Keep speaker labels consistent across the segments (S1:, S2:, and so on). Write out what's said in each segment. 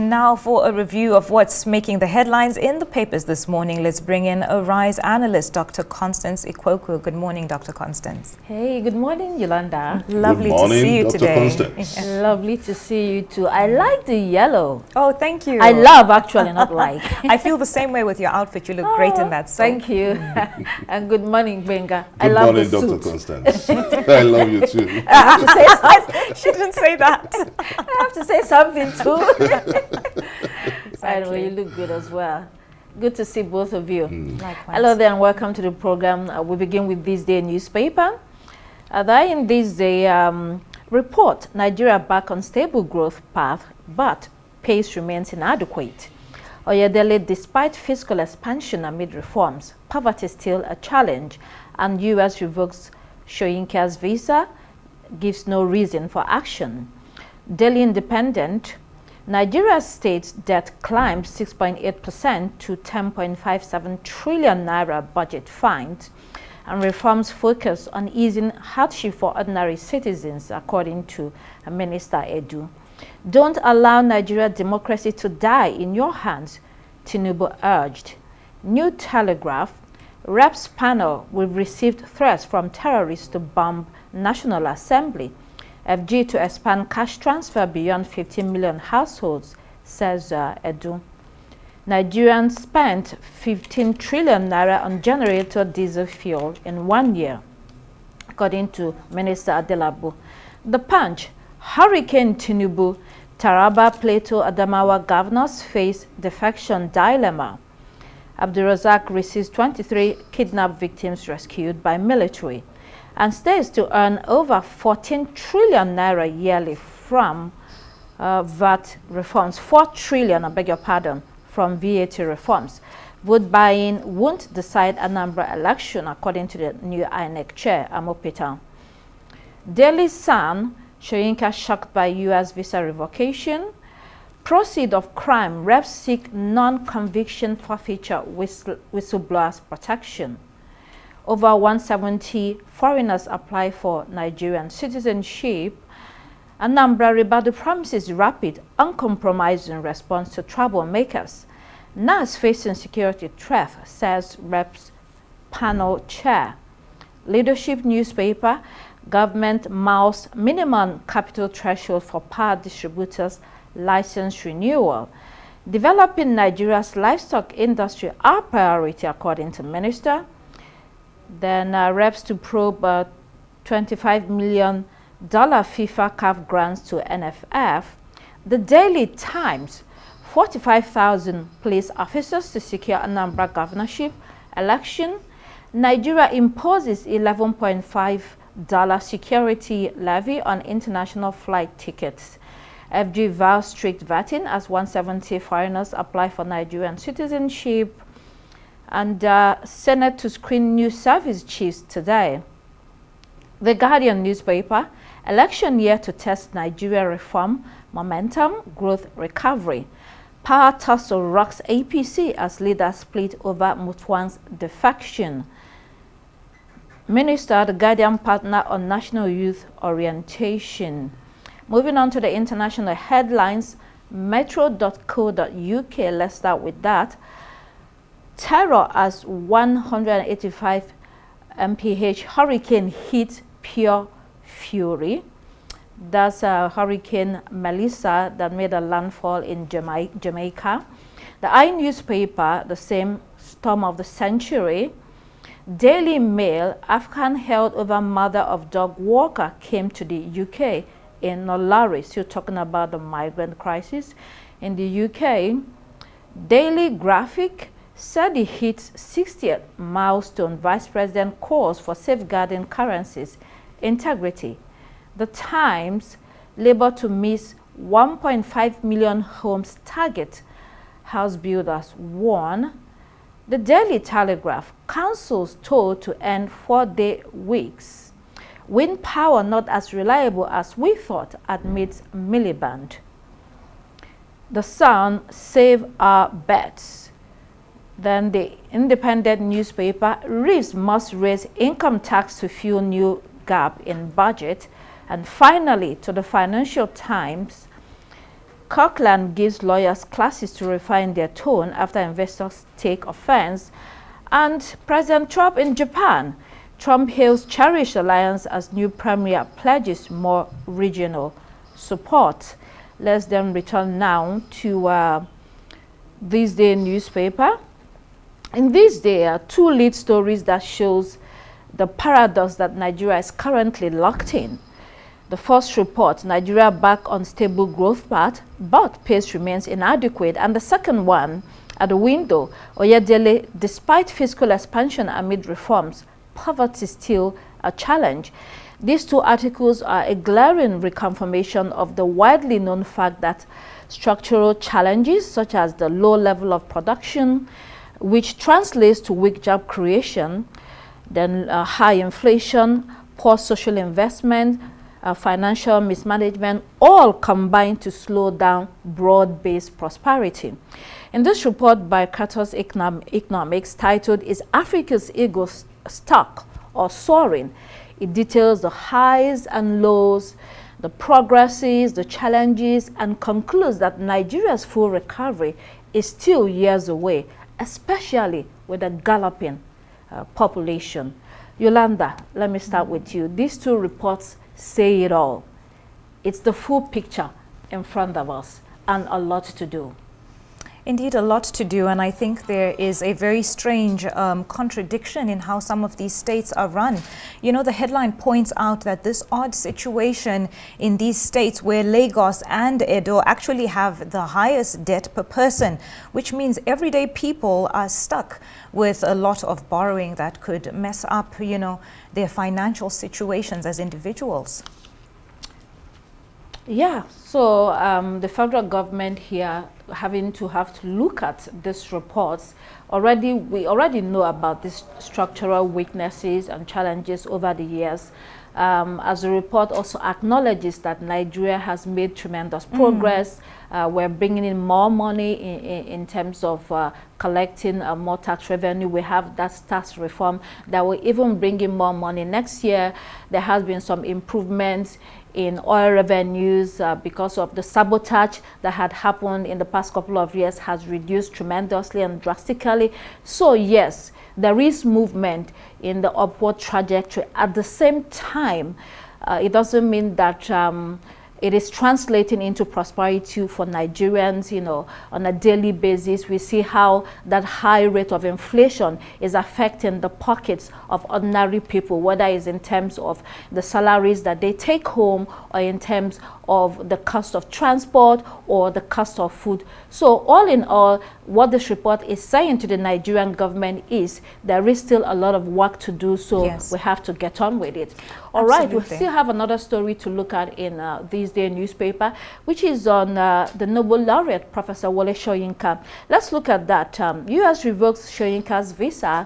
S1: And now for a review of what's making the headlines in the papers this morning, let's bring in Arise analyst, Dr. Constance Ikwoku. Good morning, Dr. Constance.
S2: Hey, good morning, Yolanda.
S1: Lovely
S3: to
S1: see you
S3: Dr.
S1: today.
S3: Constance.
S2: Yeah. Lovely to see you too. I like the yellow.
S1: Oh, thank you.
S2: I love, actually, not like.
S1: I feel the same way with your outfit. You look great in that suit.
S2: Thank you. And good morning, Benga.
S3: Good morning, Dr. Constance. I love you too.
S2: I have to say something.
S1: She didn't say that.
S2: I have to say something too.
S1: Exactly.
S2: Anyway, you look good as well. Good to see both of you.
S1: Likewise.
S2: Hello there and welcome to the program. We begin with this day newspaper. In this day report, Nigeria back on stable growth path, but pace remains inadequate. Oyedele, despite fiscal expansion amid reforms, poverty still a challenge, and U.S. revokes Soyinka's visa, gives no reason for action. Daily Independent, Nigeria's state debt climbed 6.8% to 10.57 trillion naira budget find, and reforms focus on easing hardship for ordinary citizens, according to Minister Edu. Don't allow Nigeria democracy to die in your hands, Tinubu urged. New Telegraph, Reps panel, we've received threats from terrorists to bomb National Assembly. FG to expand cash transfer beyond 15 million households, says Edu. Nigerians spent 15 trillion naira on generator diesel fuel in 1 year, according to Minister Adelabu. The Punch, Hurricane Tinubu, Taraba, Plateau, Adamawa governors face defection dilemma. Abdulrazak receives 23 kidnapped victims rescued by military, and stays to earn over 14 trillion naira yearly from VAT reforms. 4 trillion, I beg your pardon, from VAT reforms. Vote buying won't decide Anambra election, according to the new INEC chair, Amopita. Daily Sun, Soyinka shocked by U.S. visa revocation. Proceed of crime, reps seek non-conviction forfeiture, whistleblowers protection. Over 170 foreigners apply for Nigerian citizenship. Anambra Ribadu promises rapid, uncompromising response to troublemakers. NAS facing security threat, says Reps panel chair. Leadership newspaper, government mouse minimum capital threshold for power distributors license renewal. Developing Nigeria's livestock industry are priority, according to minister. Then reps to probe $25 million FIFA CAF grants to NFF. The Daily Times, 45,000 police officers to secure Anambra governorship election. Nigeria imposes $11.5 security levy on international flight tickets. FG vows strict vetting as 170 foreigners apply for Nigerian citizenship. And Senate to screen new service chiefs today. The Guardian newspaper, election year to test Nigeria reform, momentum, growth, recovery. Power tussle rocks APC as leaders split over Mutuan's defection. Minister, the Guardian partner on national youth orientation. Moving on to the international headlines, metro.co.uk, let's start with that. Terror as 185 mph hurricane hits pure fury. That's Hurricane Melissa that made a landfall in Jamaica. The newspaper, the same storm of the century. Daily Mail, Afghan held over mother of dog walker came to the UK in Nolari. Still talking about the migrant crisis in the UK. Daily Graphic, said he hits 60th milestone. Vice President calls for safeguarding currency's integrity. The Times, Labour to miss 1.5 million homes target. House builders warn. The Daily Telegraph, councils told to end 4-day weeks. Wind power not as reliable as we thought, admits Miliband. The Sun, save our bets. Then the Independent newspaper, Reeves must raise income tax to fuel new gap in budget. And finally, to the Financial Times, Kirkland gives lawyers classes to refine their tone after investors take offense. And President Trump in Japan. Trump hails cherished alliance as new premier pledges more regional support. Let's then return now to This Day newspaper. In This Day, there are two lead stories that shows the paradox that Nigeria is currently locked in. The first report, Nigeria back on stable growth path, but pace remains inadequate. And the second one, at the window, Oyedele, despite fiscal expansion amid reforms, poverty still a challenge. These two articles are a glaring reconfirmation of the widely known fact that structural challenges such as the low level of production, which translates to weak job creation, then high inflation, poor social investment, financial mismanagement, all combine to slow down broad-based prosperity. In this report by Carter's Economics titled, "Is Africa's Ego Stuck or Soaring?" It details the highs and lows, the progresses, the challenges, and concludes that Nigeria's full recovery is still years away, especially with a galloping population. Yolanda, let me start with you. These two reports say it all. It's the full picture in front of us and a lot to do.
S1: Indeed, a lot to do, and I think there is a very strange contradiction in how some of these states are run. You know, the headline points out that this odd situation in these states where Lagos and Edo actually have the highest debt per person, which means everyday people are stuck with a lot of borrowing that could mess up, you know, their financial situations as individuals.
S2: Yeah, so the federal government here having to look at these reports. We already know about these structural weaknesses and challenges over the years. As the report also acknowledges that Nigeria has made tremendous progress. We're bringing in more money in terms of collecting more tax revenue. We have that tax reform that will even bring in more money next year. There has been some improvements in oil revenues because of the sabotage that had happened in the past couple of years has reduced tremendously and drastically. So yes, there is movement in the upward trajectory. At the same time, it doesn't mean that it is translating into prosperity for Nigerians, you know, on a daily basis. We see how that high rate of inflation is affecting the pockets of ordinary people, whether it's in terms of the salaries that they take home or in terms of the cost of transport or the cost of food. So all in all, what this report is saying to the Nigerian government is there is still a lot of work to do, so yes, we have to get on with it. All right, we still have another story to look at in This Day newspaper, which is on the Nobel laureate, Professor Wole Soyinka. Let's look at that. U.S. revokes Soyinka's visa,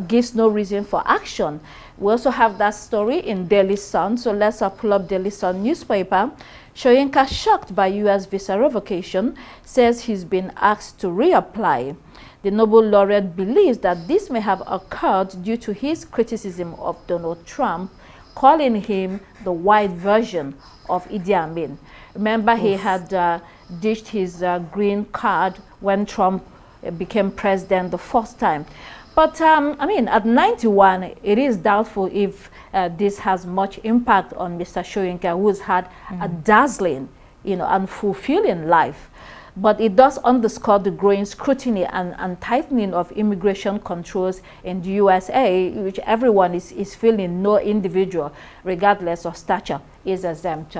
S2: gives no reason for action. We also have that story in Daily Sun, so let's pull up Daily Sun newspaper. Soyinka, shocked by U.S. visa revocation, says he's been asked to reapply. The Nobel laureate believes that this may have occurred due to his criticism of Donald Trump, calling him the white version of Idi Amin. Remember, he had ditched his green card when Trump became president the first time. But, I mean, at 91, it is doubtful if this has much impact on Mr. Soyinka, who's had a dazzling, you know, and fulfilling life. But it does underscore the growing scrutiny and tightening of immigration controls in the USA, which everyone is feeling. No individual, regardless of stature, is exempt.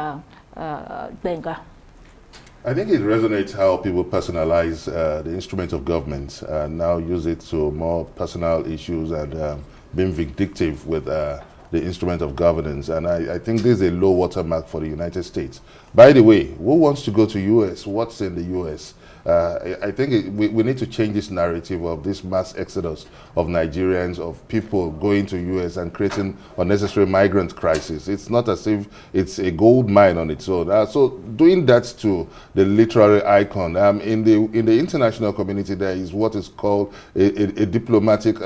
S2: Benga.
S3: I think it resonates how people personalize the instrument of government and now use it to more personal issues and being vindictive with the instrument of governance. And I think this is a low watermark for the United States. By the way, who wants to go to US? What's in the US? I think we need to change this narrative of this mass exodus of Nigerians, of people going to US and creating unnecessary migrant crisis. It's not as if it's a gold mine on its own. So doing that to the literary icon, in the international community, there is what is called a diplomatic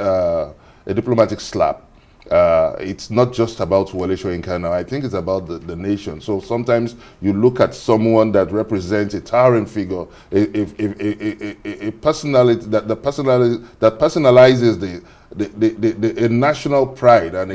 S3: slap. it's not just about Wole Soyinka now. I think it's about the nation. So sometimes you look at someone that represents a towering figure, a personality that personalizes a national pride and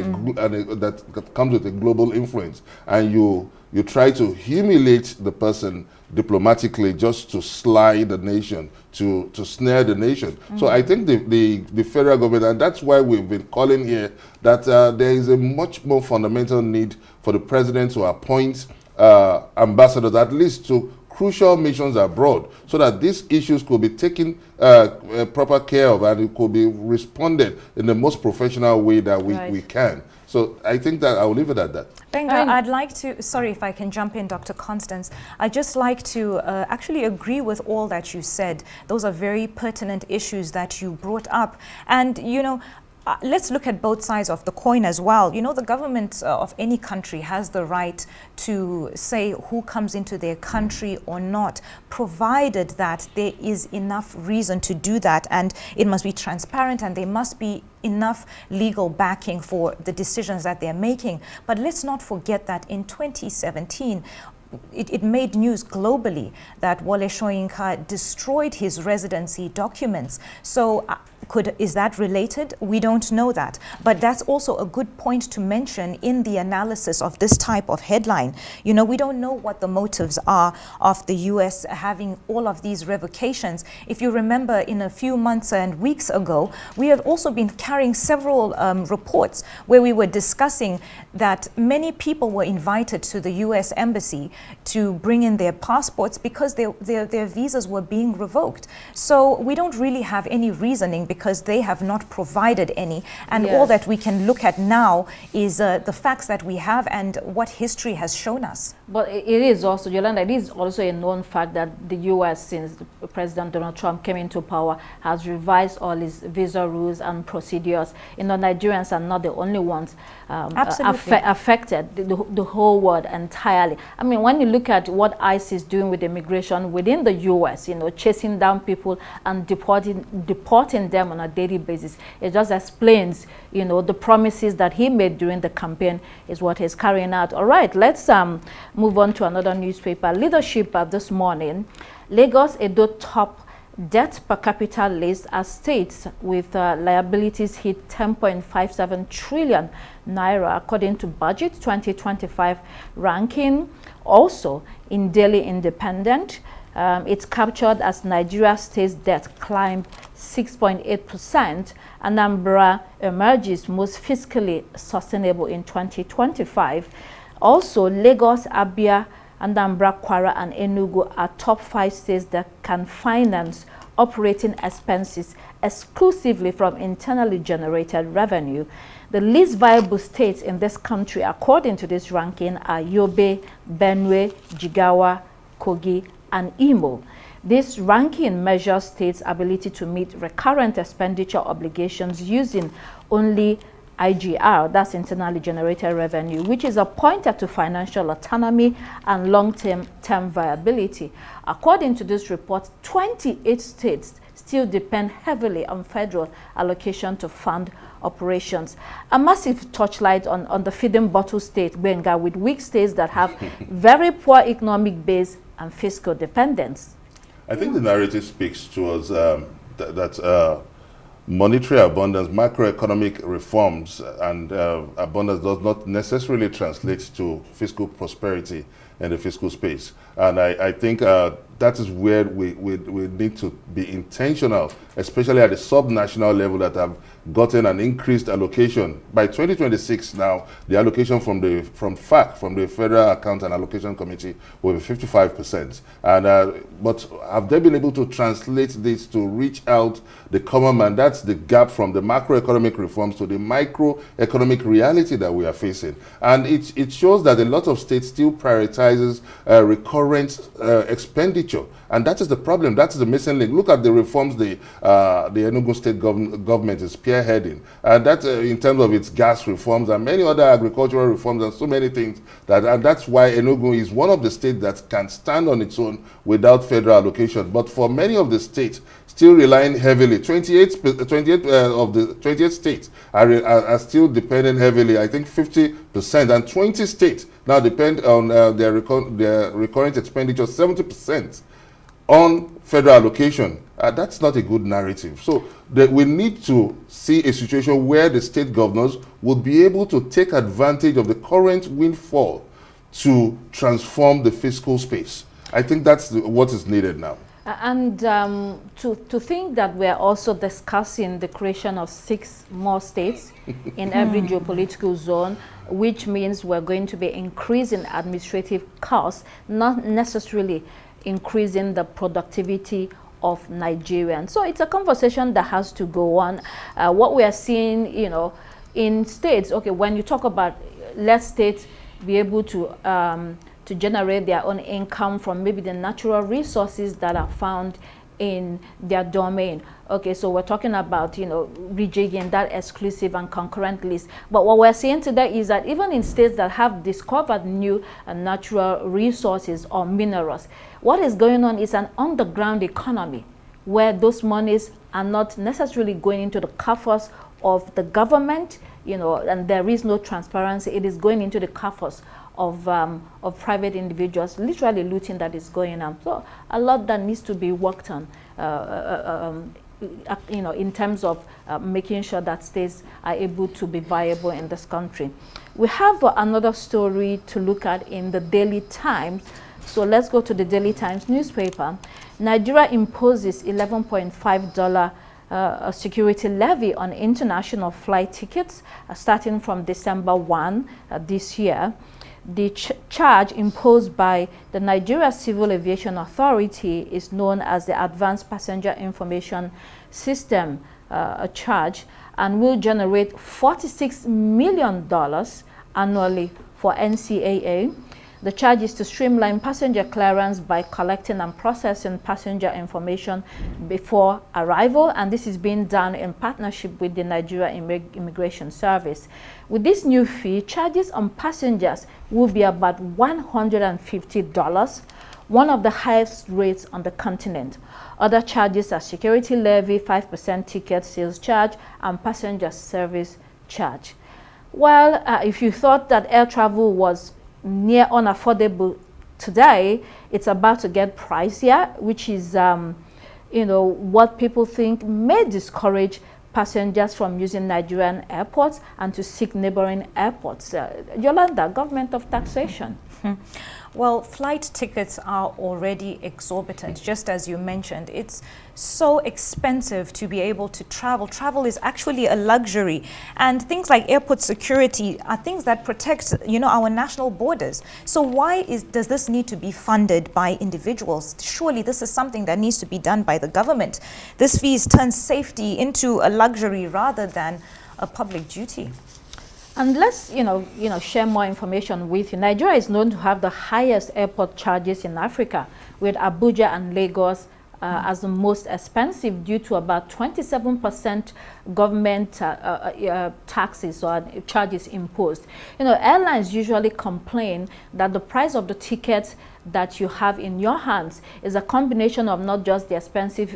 S3: that comes with a global influence, and you try to humiliate the person diplomatically just to slide the nation, to snare the nation. So I think the federal government, and that's why we've been calling here that there is a much more fundamental need for the president to appoint ambassadors, at least to crucial missions abroad, so that these issues could be taken proper care of, and it could be responded in the most professional way that we can. So I think that I will leave it at that.
S1: Benga, I'd like to, sorry if I can jump in, Dr. Constance. I'd just like to actually agree with all that you said. Those are very pertinent issues that you brought up. And, you know, let's look at both sides of the coin as well. You know, the government of any country has the right to say who comes into their country or not, provided that there is enough reason to do that, and it must be transparent, and there must be enough legal backing for the decisions that they're making. But let's not forget that in 2017, it made news globally that Wole Soyinka destroyed his residency documents. So is that related? We don't know that. But that's also a good point to mention in the analysis of this type of headline. You know, we don't know what the motives are of the US having all of these revocations. If you remember, in a few months and weeks ago, we have also been carrying several reports where we were discussing that many people were invited to the US embassy to bring in their passports because their visas were being revoked. So we don't really have any reasoning because they have not provided any. And all that we can look at now is the facts that we have and what history has shown us.
S2: But it is also, Yolanda, it is also a known fact that the U.S., since President Donald Trump came into power, has revised all its visa rules and procedures. You know, Nigerians are not the only ones affected, the whole world entirely. I mean, when you look at what ICE is doing with immigration within the U.S., you know, chasing down people and deporting them on a daily basis, it just explains, you know, the promises that he made during the campaign is what he's carrying out. All right, let's move on to another newspaper. Leadership this morning. Lagos Edo top debt per capita list as states with liabilities hit 10.57 trillion naira according to budget 2025 ranking. Also in Daily Independent, it's captured as Nigeria state's debt climbed 6.8%. Anambra emerges most fiscally sustainable in 2025. Also, Lagos, Abia, Anambra, Kwara, and Enugu are top 5 states that can finance operating expenses exclusively from internally generated revenue. The least viable states in this country, according to this ranking, are Yobe, Benue, Jigawa, Kogi, and Imo. This ranking measures states' ability to meet recurrent expenditure obligations using only IGR, that's internally generated revenue, which is a pointer to financial autonomy and long-term viability. According to this report, 28 states still depend heavily on federal allocation to fund operations. A massive touchlight on the feeding bottle state, Benga, with weak states that have very poor economic base and fiscal dependence.
S3: I think the narrative speaks to us that monetary abundance, macroeconomic reforms, and abundance does not necessarily translate to fiscal prosperity in the fiscal space. And I think that is where we need to be intentional, especially at the sub-national level that have gotten an increased allocation. By 2026 now, the allocation from FAC, from the Federal Account and Allocation Committee, will be 55%. And but have they been able to translate this to reach out the common man? That's the gap from the macroeconomic reforms to the microeconomic reality that we are facing. And it shows that a lot of states still prioritizes recurrent expenditure picture. And that is the problem. That is the missing link. Look at the reforms the Enugu state government is spearheading. And that in terms of its gas reforms and many other agricultural reforms and so many things. And that's why Enugu is one of the states that can stand on its own without federal allocation. But for many of the states, still relying heavily, 28 of the 28 states are still depending heavily, I think 50%, and 20 states now depend on their recurrent expenditure 70% on federal allocation. That's not a good narrative. So we need to see a situation where the state governors would be able to take advantage of the current windfall to transform the fiscal space. I think that's what is needed now.
S2: And to think that we're also discussing the creation of 6 more states in every geopolitical zone, which means we're going to be increasing administrative costs, not necessarily increasing the productivity of Nigerians. So it's a conversation that has to go on. What we are seeing, you know, in states, okay, when you talk about let states be able to generate their own income from maybe the natural resources that are found in their domain. Okay, so we're talking about, you know, rejigging that exclusive and concurrent list. But what we're saying today is that even in states that have discovered new natural resources or minerals, what is going on is an underground economy where those monies are not necessarily going into the coffers of the government, you know, and there is no transparency. It is going into the coffers of private individuals, literally looting that is going on. So a lot that needs to be worked on, you know, in terms of making sure that states are able to be viable in this country. We have another story to look at in the Daily Times. So let's go to the Daily Times newspaper. Nigeria imposes $11.5 security levy on international flight tickets starting from December 1 this year. The charge imposed by the Nigeria Civil Aviation Authority is known as the Advanced Passenger Information System charge, and will generate $46 million annually for NCAA. The charge is to streamline passenger clearance by collecting and processing passenger information before arrival, and this is being done in partnership with the Nigeria Immigration Service. With this new fee, charges on passengers will be about $150, one of the highest rates on the continent. Other charges are security levy, 5% ticket sales charge, and passenger service charge. Well, if you thought that air travel was near unaffordable today, it's about to get pricier, which is you know, what people think may discourage passengers from using Nigerian airports and to seek neighboring airports. Yolanda, government of taxation.
S1: Well, flight tickets are already exorbitant, just as you mentioned. It's so expensive to be able to travel. Travel is actually a luxury. And things like airport security are things that protect, you know, our national borders. So why does this need to be funded by individuals? Surely this is something that needs to be done by the government. This fees turns safety into a luxury rather than a public duty.
S2: And let's, share more information with you. Nigeria is known to have the highest airport charges in Africa, with Abuja and Lagos as the most expensive due to about 27% government taxes or charges imposed. You know, airlines usually complain that the price of the tickets that you have in your hands is a combination of not just the expensive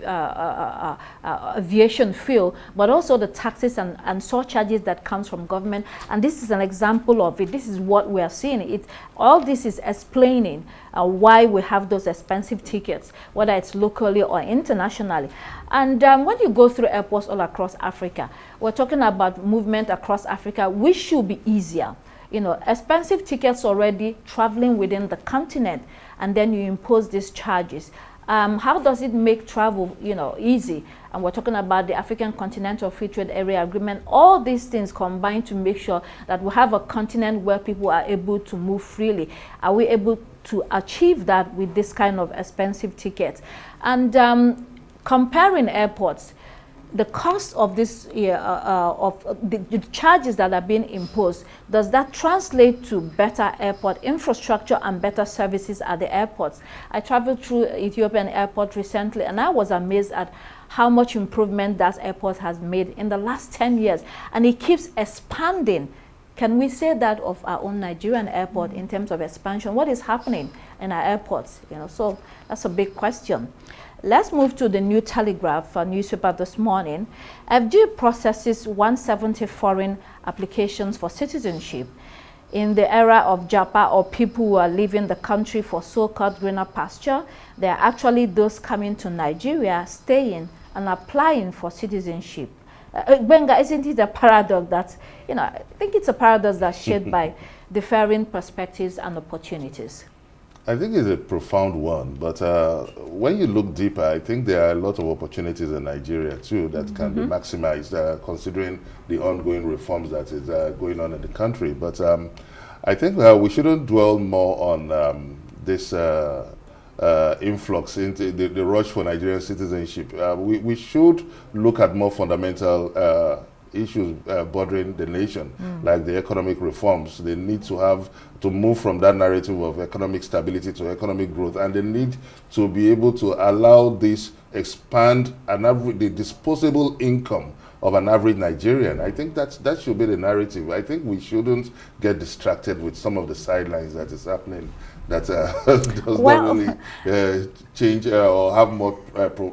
S2: aviation fuel, but also the taxes and surcharges that comes from government. And this is an example of it. This is what we are seeing. All this is explaining why we have those expensive tickets, whether it's locally or internationally. And when you go through airports all across Africa, we're talking about movement across Africa, which should be easier. You know, expensive tickets already traveling within the continent, and then you impose these charges. How does it make travel, easy? And we're talking about the African Continental Free Trade Area Agreement. All these things combine to make sure that we have a continent where people are able to move freely. Are we able to achieve that with this kind of expensive tickets? And comparing airports, the cost of this, the charges that are being imposed, does that translate to better airport infrastructure and better services at the airports? I traveled through Ethiopian airport recently, and I was amazed at how much improvement that airport has made in the last 10 years. And it keeps expanding. Can we say that of our own Nigerian airport in terms of expansion? What is happening in our airports? So that's a big question. Let's move to the New Telegraph newspaper this morning. FG processes 170 foreign applications for citizenship. In the era of Japa, or people who are leaving the country for so-called greener pasture, there are actually those coming to Nigeria, staying and applying for citizenship. Benga, isn't it a paradox that, I think it's a paradox that's shared by differing perspectives and opportunities?
S3: I think it's a profound one, but when you look deeper, I think there are a lot of opportunities in Nigeria too that can be maximized, considering the ongoing reforms that is going on in the country. But I think we shouldn't dwell more on this influx into the rush for Nigerian citizenship. We should look at more fundamental issues bothering the nation, like the economic reforms. They need to move from that narrative of economic stability to economic growth, and they need to be able to allow this expand the disposable income of an average Nigerian. I think that should be the narrative. I think we shouldn't get distracted with some of the sidelines that is happening that does not really change or have more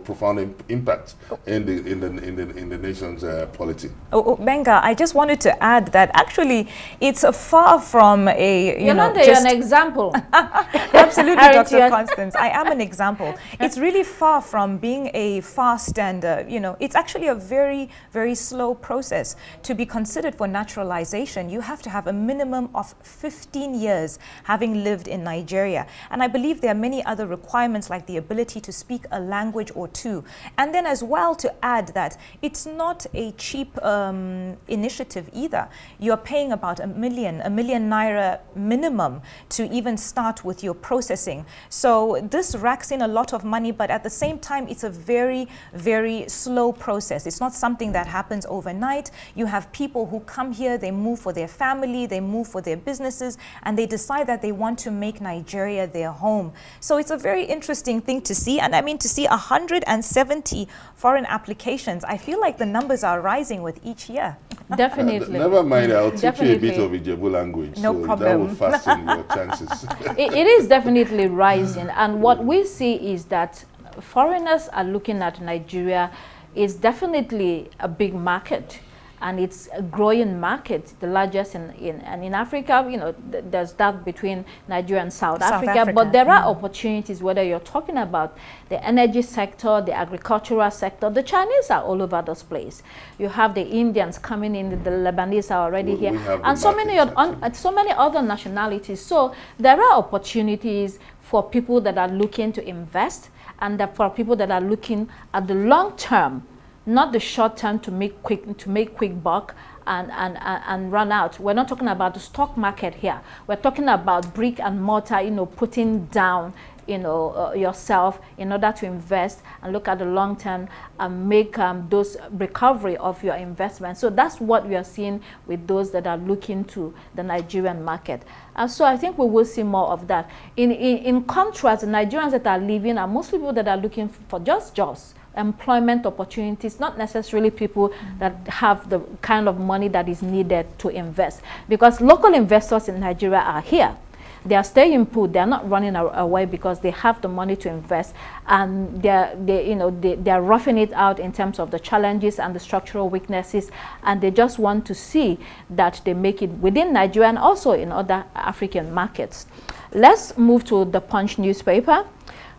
S3: profound impact in the nation's polity.
S1: Benga, I just wanted to add that actually it's far from a
S2: you're an example.
S1: Absolutely, Dr. Constance. I am an example. It's really far from being a fast and it's actually a very, very slow process to be considered for naturalization. You have to have a minimum of 15 years having lived in Nigeria. And I believe there are many other requirements like the ability to speak a language or two. And then as well to add that it's not a cheap initiative either. You're paying about a million naira minimum to even start with your processing. So this racks in a lot of money, but at the same time, it's a very, very slow process. It's not something that happens overnight. You have people who come here, they move for their family, they move for their businesses, and they decide that they want to make Nigeria their home. So it's a very interesting thing to see. And I mean, to see 170 foreign applications, I feel like the numbers are rising with each year.
S2: Definitely.
S3: Never mind, I'll teach you a bit of Ijebu language.
S1: No problem.
S3: That will fasten your chances.
S2: It is definitely rising. And what we see is that foreigners are looking at Nigeria. Is definitely a big market, and it's a growing market, the largest in Africa. There's that between Nigeria and South Africa. But there are opportunities, whether you're talking about the energy sector, the agricultural sector. The Chinese are all over this place. You have the Indians coming in, the Lebanese are already here, and so many other nationalities. So there are opportunities for people that are looking to invest, and for people that are looking at the long term, not the short term to make quick buck and run out. We're not talking about the stock market here. We're talking about brick and mortar, putting down yourself in order to invest and look at the long term and make those recovery of your investment. So that's what we are seeing with those that are looking to the Nigerian market. And so I think we will see more of that. In contrast, the Nigerians that are leaving are mostly people that are looking for just jobs, employment opportunities, not necessarily people that have the kind of money that is needed to invest. Because local investors in Nigeria are here. They are staying put. They are not running away because they have the money to invest, and they are roughing it out in terms of the challenges and the structural weaknesses, and they just want to see that they make it within Nigeria and also in other African markets. Let's move to the Punch newspaper.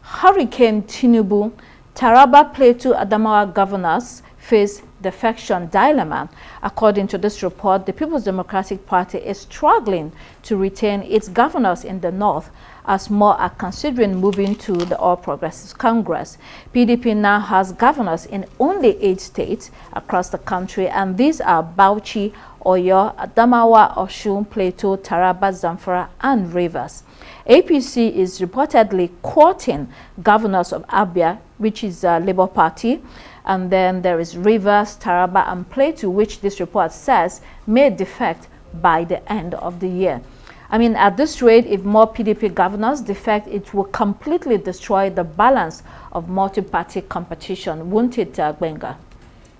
S2: Hurricane Tinubu, Taraba Plateau Adamawa governors face defection dilemma. According to this report, the People's Democratic Party is struggling to retain its governors in the north, as more are considering moving to the All Progressives Congress. PDP now has governors in only 8 states across the country, and these are Bauchi, Oyo, Adamawa, Osun, Plateau, Taraba, Zamfara, and Rivers. APC is reportedly courting governors of Abia, which is a Labour Party, and then there is Rivers, Taraba, and Plateau, which this report says may defect by the end of the year. I mean, at this rate, if more PDP governors defect, it will completely destroy the balance of multi-party competition, won't it, Gbenga?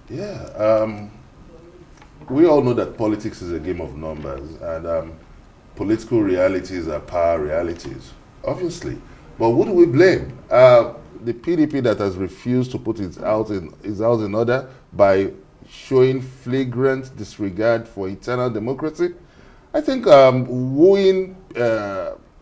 S3: Yeah, we all know that politics is a game of numbers, and political realities are power realities, obviously. But what do we blame? The PDP that has refused to put its house in order by showing flagrant disregard for internal democracy. I think wooing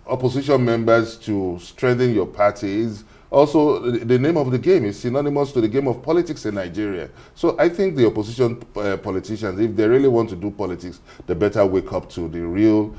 S3: opposition members to strengthen your party is also the name of the game. Is synonymous to the game of politics in Nigeria. So I think the opposition politicians, if they really want to do politics, they better wake up to the real,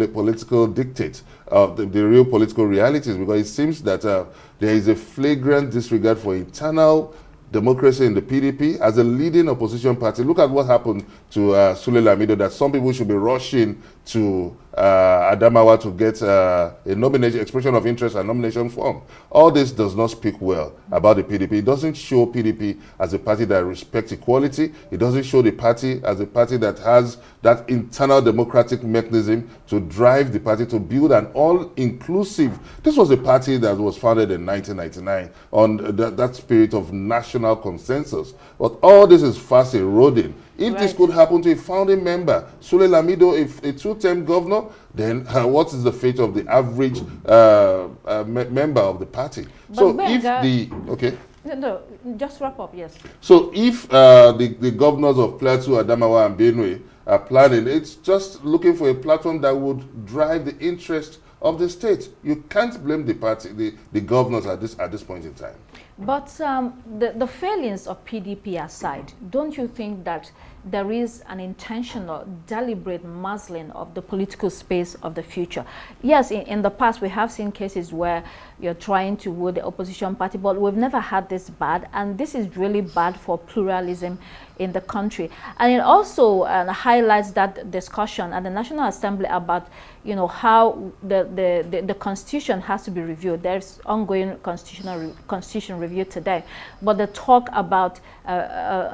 S3: political dictates, the real political realities, because it seems that there is a flagrant disregard for internal democracy in the PDP as a leading opposition party. Look at what happened to Sule Lamido, that some people should be rushing to Adamawa to get a nomination, expression of interest and nomination form. All this does not speak well about the PDP. It doesn't show PDP as a party that respects equality. It doesn't show the party as a party that has that internal democratic mechanism to drive the party to build an all-inclusive. This was a party that was founded in 1999 on that spirit of national consensus. But all this is fast eroding. If this could happen to a founding member, Sule Lamido, if a two-term governor, then what is the fate of the average member of the party?
S2: But
S3: so
S2: Benga,
S3: if the, okay.
S2: No, just wrap up, yes.
S3: So if the governors of Plateau, Adamawa, and Benue are planning, it's just looking for a platform that would drive the interest of the state. You can't blame the party, the governors at this point in time.
S2: But the failings of PDP aside, don't you think that there is an intentional, deliberate muzzling of the political space of the future? Yes, in the past we have seen cases where you're trying to woo the opposition party, but we've never had this bad, and this is really bad for pluralism in the country. And it also highlights that discussion at the National Assembly about, you know, how the Constitution has to be reviewed. There's ongoing constitution review today, but the talk about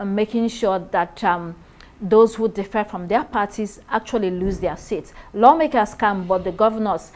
S2: making sure that those who differ from their parties actually lose their seats. Lawmakers can, but the governors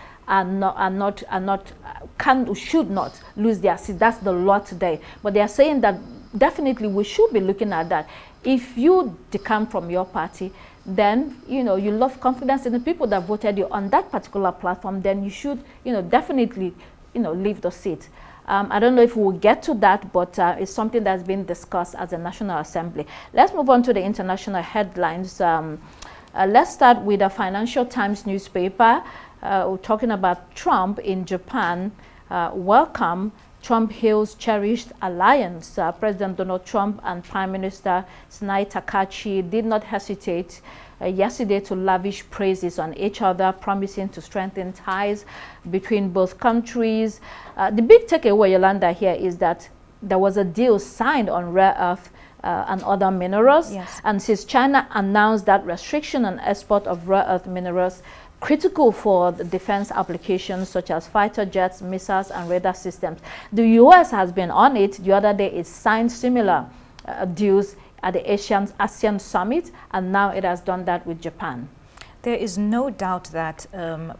S2: should not lose their seats. That's the law today. But they are saying that definitely we should be looking at that. If you decamp from your party, then you lost confidence in the people that voted you on that particular platform, then you should definitely leave the seat. I don't know if we'll get to that, but it's something that's been discussed as a National Assembly. Let's move on to the international headlines. Let's start with the Financial Times newspaper. We're talking about Trump in Japan. Welcome. Trump hails cherished alliance. President Donald Trump and Prime Minister Sanae Takachi did not hesitate yesterday to lavish praises on each other, promising to strengthen ties between both countries. The big takeaway, Yolanda, here is that there was a deal signed on rare earth and other minerals. Yes. And since China announced that restriction on export of rare earth minerals, critical for the defense applications such as fighter jets, missiles, and radar systems, the U.S. has been on it. The other day, it signed similar deals at the ASEAN summit, and now it has done that with Japan.
S1: There is no doubt that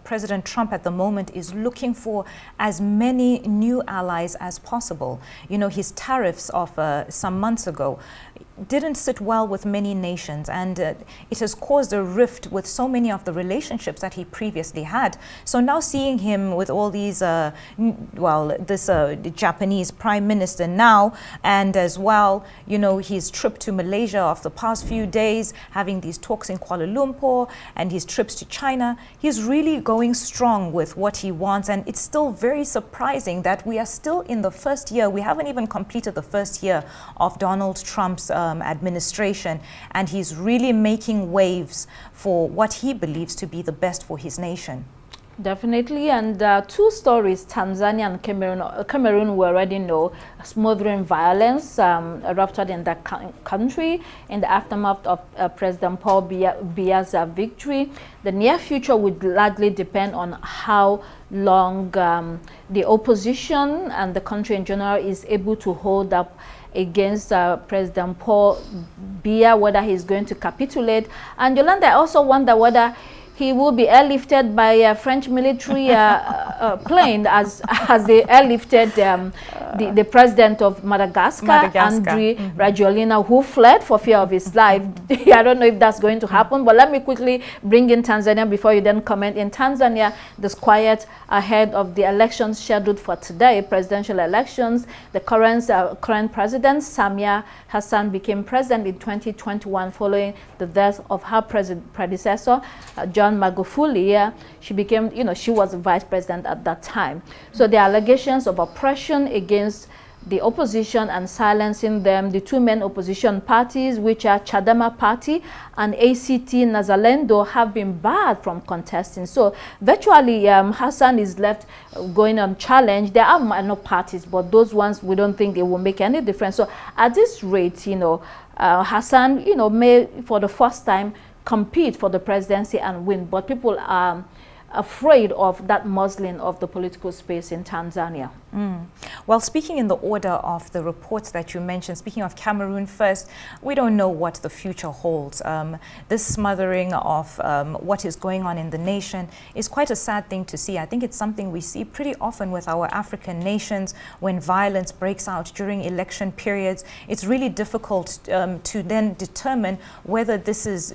S1: President Trump at the moment is looking for as many new allies as possible. You know, his tariffs offer some months ago didn't sit well with many nations, and it has caused a rift with so many of the relationships that he previously had. So now seeing him with all these, this Japanese prime minister now, and as well, his trip to Malaysia of the past few days, having these talks in Kuala Lumpur, and his trips to China, he's really going strong with what he wants. And it's still very surprising that we are still in the first year. We haven't even completed the first year of Donald Trump's administration, and he's really making waves for what he believes to be the best for his nation.
S2: Definitely, and two stories, Tanzania and Cameroon. Cameroon, we already know, smothering violence erupted in that country in the aftermath of President Paul Biya's victory. The near future would largely depend on how long the opposition and the country in general is able to hold up against President Paul Biya, whether he's going to capitulate. And Yolanda, I also wonder whether he will be airlifted by a French military plane as they airlifted the president of Madagascar. Andry Rajoelina, who fled for fear of his life. I don't know if that's going to happen, but let me quickly bring in Tanzania before you then comment. In Tanzania, this quiet ahead of the elections scheduled for today, presidential elections. The current president, Samia Hassan, became president in 2021 following the death of her predecessor, John Magufuli. She became, she was vice president at that time. So the allegations of oppression against the opposition and silencing them, the two main opposition parties, which are Chadema Party and ACT Nazalendo, have been barred from contesting. So virtually Hassan is left going unchallenged. There are minor parties, but those ones we don't think it will make any difference. So at this rate, Hassan, may for the first time compete for the presidency and win, but people are afraid of that muzzling of the political space in Tanzania.
S1: Well, speaking in the order of the reports that you mentioned, speaking of Cameroon first, we don't know what the future holds. This smothering of what is going on in the nation is quite a sad thing to see. I think it's something we see pretty often with our African nations when violence breaks out during election periods. It's really difficult to then determine whether this is,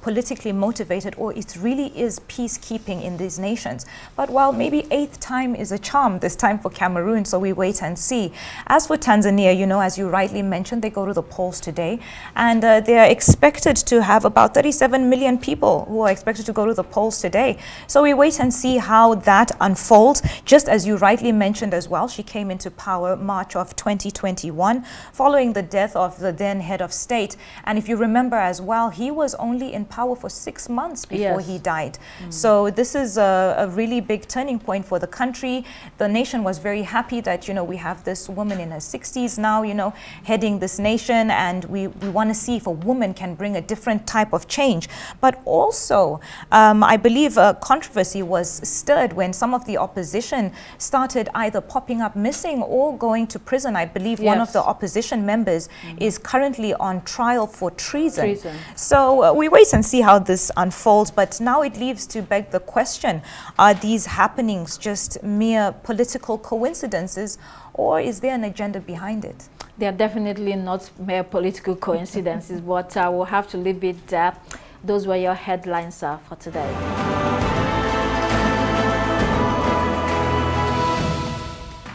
S1: politically motivated or it really is peacekeeping in these nations. But while maybe eighth time is a charm this time for Cameroon, so we wait and see. As for Tanzania, as you rightly mentioned, they go to the polls today, and they are expected to have about 37 million people who are expected to go to the polls today. So we wait and see how that unfolds. Just as you rightly mentioned as well, she came into power March of 2021, following the death of the then head of state. And if you remember as well, he was only in power for 6 months before he died. So this is a really big turning point for the country. The nation was very happy that, we have this woman in her 60s now, heading this nation, and we want to see if a woman can bring a different type of change. But also, I believe a controversy was stirred when some of the opposition started either popping up missing or going to prison. I believe one of the opposition members is currently on trial for treason. So we wait and see how this unfolds. But now it leaves to beg the question, are these happenings just mere political coincidences, or is there an agenda behind it?
S2: They are definitely not mere political coincidences, but I will have to leave it there. Those were your headlines for today.